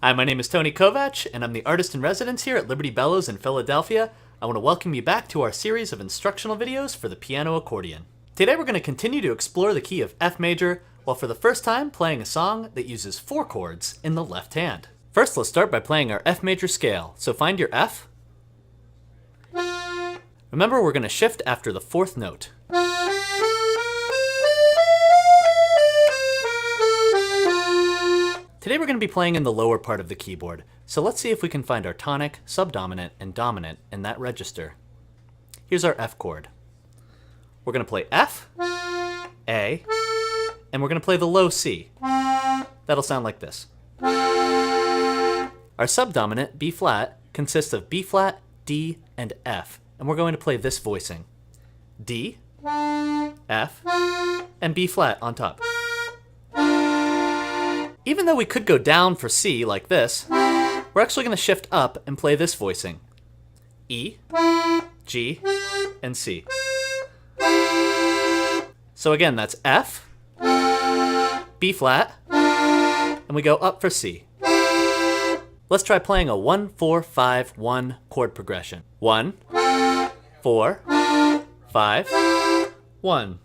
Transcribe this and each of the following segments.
Hi, my name is Tony Kovatch, and I'm the artist in residence here at Liberty Bellows in Philadelphia. I want to welcome you back to our series of instructional videos for the piano accordion. Today we're going to continue to explore the key of F major, while for the first time playing a song that uses 4 chords in the left hand. First, let's start by playing our F major scale. So find your F. Remember, we're going to shift after the 4th note. Today we're going to be playing in the lower part of the keyboard, so let's see if we can find our tonic, subdominant, and dominant in that register. Here's our F chord. We're going to play F, A, and we're going to play the low C. That'll sound like this. Our subdominant, B flat, consists of B flat, D, and F, and we're going to play this voicing. D, F, and B flat on top. Even though we could go down for C like this, we're actually going to shift up and play this voicing. E, G, and C. So again, that's F, B flat, and we go up for C. Let's try playing a 1-4-5-1 chord progression. 1, 4, 5, 1.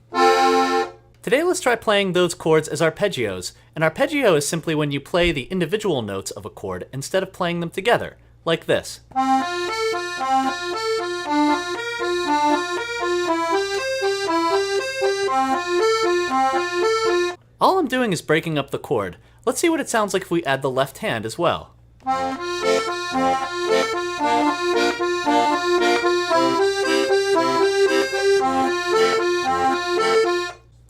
Today let's try playing those chords as arpeggios. An arpeggio is simply when you play the individual notes of a chord instead of playing them together, like this. All I'm doing is breaking up the chord. Let's see what it sounds like if we add the left hand as well.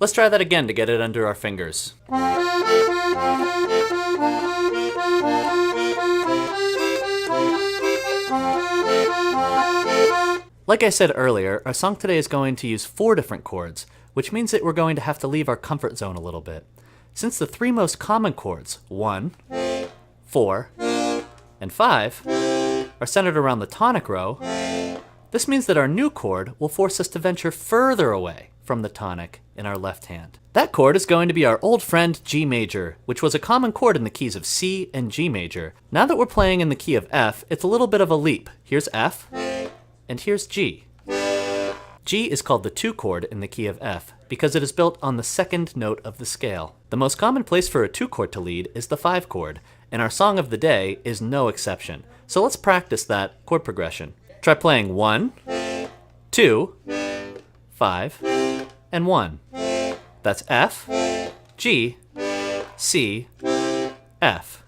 Let's try that again to get it under our fingers. Like I said earlier, our song today is going to use 4 different chords, which means that we're going to have to leave our comfort zone a little bit. Since the 3 most common chords, 1, 4, and 5, are centered around the tonic row, this means that our new chord will force us to venture further away from the tonic in our left hand. That chord is going to be our old friend G major, which was a common chord in the keys of C and G major. Now that we're playing in the key of F, it's a little bit of a leap. Here's F, and here's G. G is called the 2 chord in the key of F because it is built on the 2nd note of the scale. The most common place for a 2 chord to lead is the 5 chord, and our song of the day is no exception. So let's practice that chord progression. Try playing 1, 2, 5, and 1. That's F, G, C, F.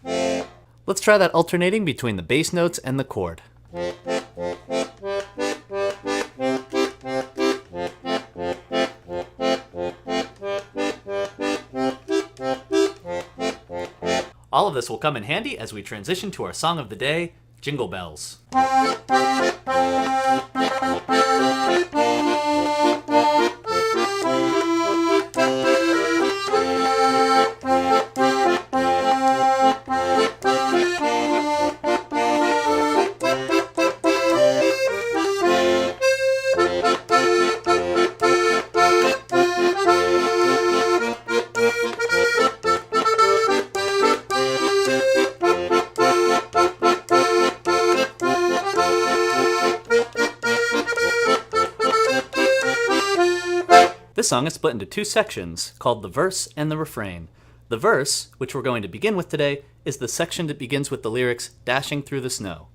Let's try that alternating between the bass notes and the chord. All of this will come in handy as we transition to our song of the day, Jingle Bells. This song is split into 2 sections, called the verse and the refrain. The verse, which we're going to begin with today, is the section that begins with the lyrics, "Dashing through the snow."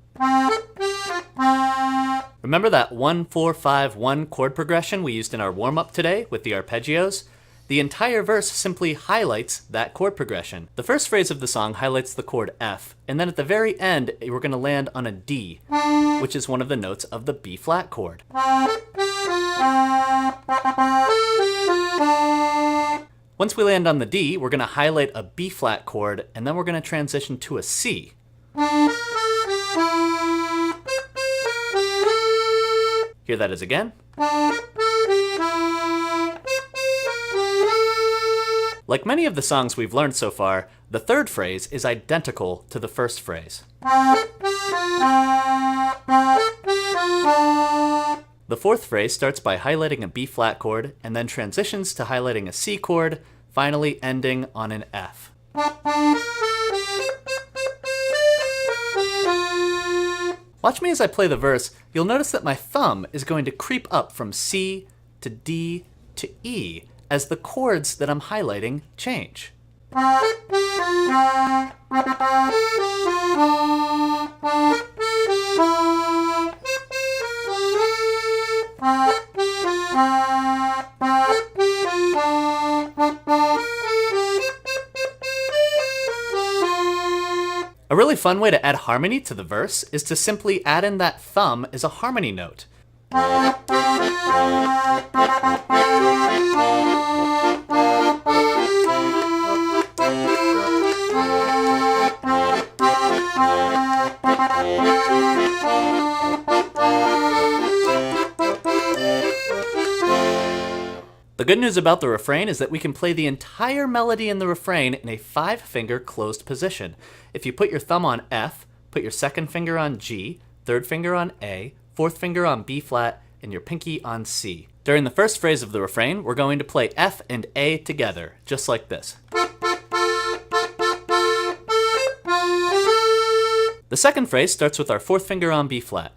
Remember that 1-4-5-1 chord progression we used in our warm-up today with the arpeggios? The entire verse simply highlights that chord progression. The first phrase of the song highlights the chord F, and then at the very end, we're going to land on a D, which is one of the notes of the B flat chord. Once we land on the D, we're going to highlight a B flat chord, and then we're going to transition to a C. Hear that as again. Like many of the songs we've learned so far, the 3rd phrase is identical to the 1st phrase. The 4th phrase starts by highlighting a B flat chord and then transitions to highlighting a C chord, finally ending on an F. Watch me as I play the verse. You'll notice that my thumb is going to creep up from C to D to E as the chords that I'm highlighting change. A really fun way to add harmony to the verse is to simply add in that thumb as a harmony note. The good news about the refrain is that we can play the entire melody in the refrain in a 5-finger closed position. If you put your thumb on F, put your second finger on G, third finger on A, fourth finger on B flat, and your pinky on C. During the first phrase of the refrain, we're going to play F and A together, just like this. The second phrase starts with our fourth finger on B flat.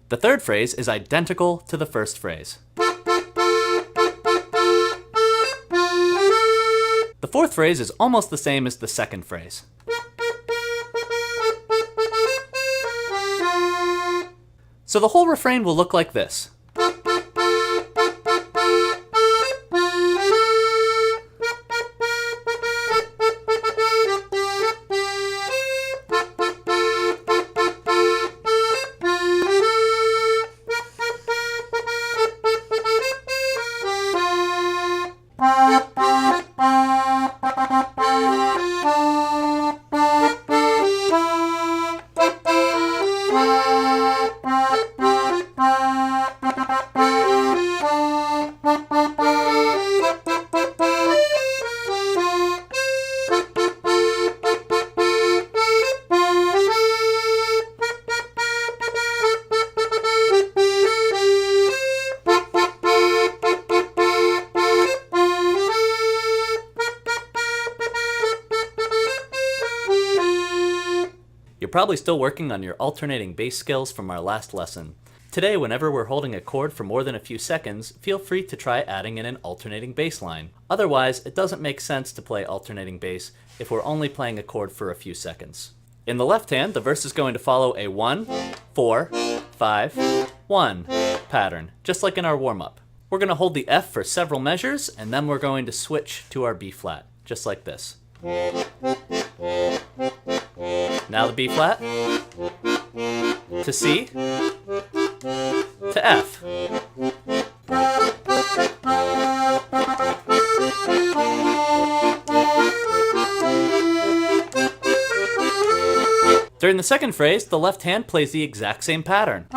The third phrase is identical to the first phrase. The fourth phrase is almost the same as the second phrase. So the whole refrain will look like this. You're probably still working on your alternating bass skills from our last lesson. Today, whenever we're holding a chord for more than a few seconds, feel free to try adding in an alternating bass line. Otherwise, it doesn't make sense to play alternating bass if we're only playing a chord for a few seconds. In the left hand, the verse is going to follow a 1, 4, 5, 1 pattern, just like in our warm-up. We're going to hold the F for several measures, and then we're going to switch to our B flat, just like this. Now the B flat, to C, to F. During the second phrase, the left hand plays the exact same pattern.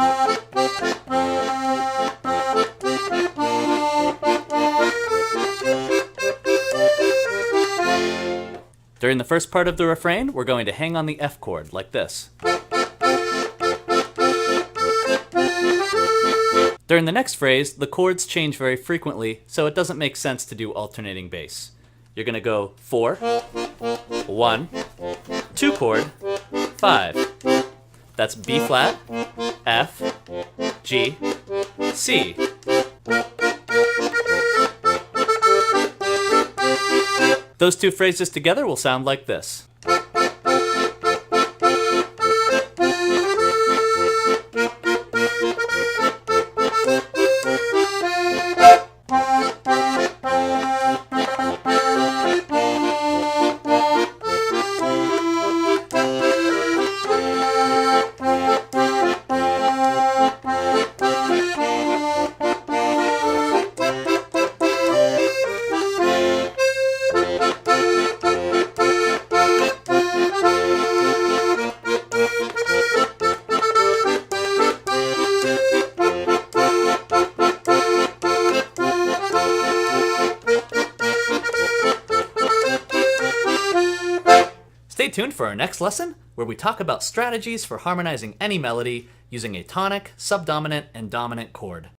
During the first part of the refrain, we're going to hang on the F chord, like this. During the next phrase, the chords change very frequently, so it doesn't make sense to do alternating bass. You're going to go 4, 1, 2 chord, 5. That's B flat, F, G, C. Those two phrases together will sound like this. Stay tuned for our next lesson, where we talk about strategies for harmonizing any melody using a tonic, subdominant, and dominant chord.